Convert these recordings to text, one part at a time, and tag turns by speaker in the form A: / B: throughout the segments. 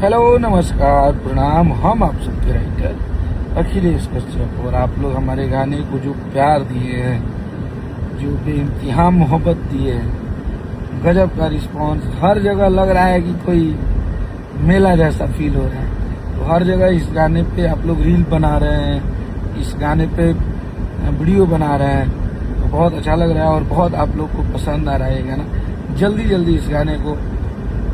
A: Hello, नमस्कार, प्रणाम। हम आप सबके राइटर अखिलेश कश्यप, और आप लोग हमारे गाने को जो प्यार दिए हैं, जो बेइंतहा मोहब्बत दिए हैं, गजब का रिस्पांस। हर जगह लग रहा है कि कोई मेला जैसा फील हो रहा है। तो हर जगह इस गाने पे आप लोग रील बना रहे हैं, इस गाने पे वीडियो बना रहे हैं, तो बहुत अच्छा लग रहा है और बहुत आप लोग को पसंद आ रहा है ये गाना। जल्दी जल्दी इस गाने को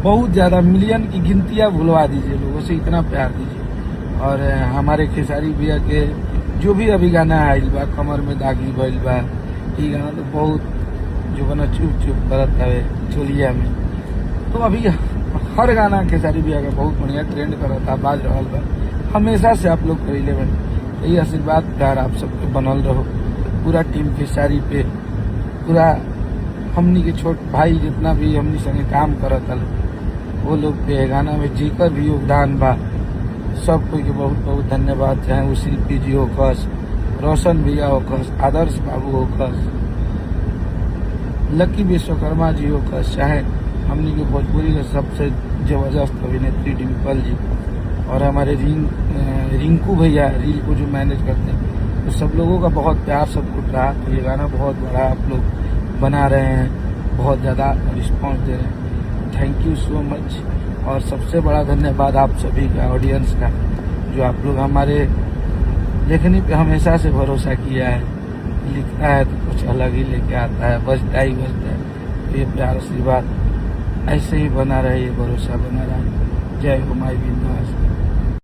A: बहुत ज़्यादा मिलियन की गिनतियाँ भुलवा दीजिए, लोगों से इतना प्यार दीजिए। और हमारे खेसारी भैया के जो भी अभी गाना आइल बा, कमर में दागी भइल बा, ये गाना तो बहुत जो बना चुप चुप करत है चोलिया में। तो अभी हर गाना खेसारी भैया का बहुत बढ़िया ट्रेंड करता, बाज रहल बा। हमेशा से आप लोग करीले बन, यही आशीर्वाद प्यार आप सबके बनल रहो। पूरा टीम खेसारी पे, पूरा हमनी के छोट भाई जितना भी हमनी संगे काम करत हल, वो लोग पे गाना में जेकर भी योगदान बा, सब कोई के बहुत बहुत धन्यवाद। चाहे वो शिल्पी जी होकस, रोशन भैया होकस, आदर्श बाबू होकस, लकी विश्वकर्मा जी होकस, चाहे हमनी के भोजपुरी के सबसे जबरदस्त अभिनेत्री डिम्पल जी, और हमारे रिंकू भैया रील को जो मैनेज करते हैं, तो सब लोगों का बहुत प्यार सब कुछ रहा। तो ये गाना बहुत बड़ा आप लोग बना रहे हैं, बहुत ज़्यादा रिस्पॉन्स दे रहे हैं। Thank you so much. और सबसे बड़ा धन्यवाद आप सभी का, ऑडियंस का, जो आप लोग हमारे लेखनी पे हमेशा से भरोसा किया है। लिखता है तो कुछ अलग ही लेके आता है, बजता ही बजता है। तो ये प्यार आशीर्वाद ऐसे ही बना रहे, ये भरोसा बना रहा। जय हो माई बिंदास।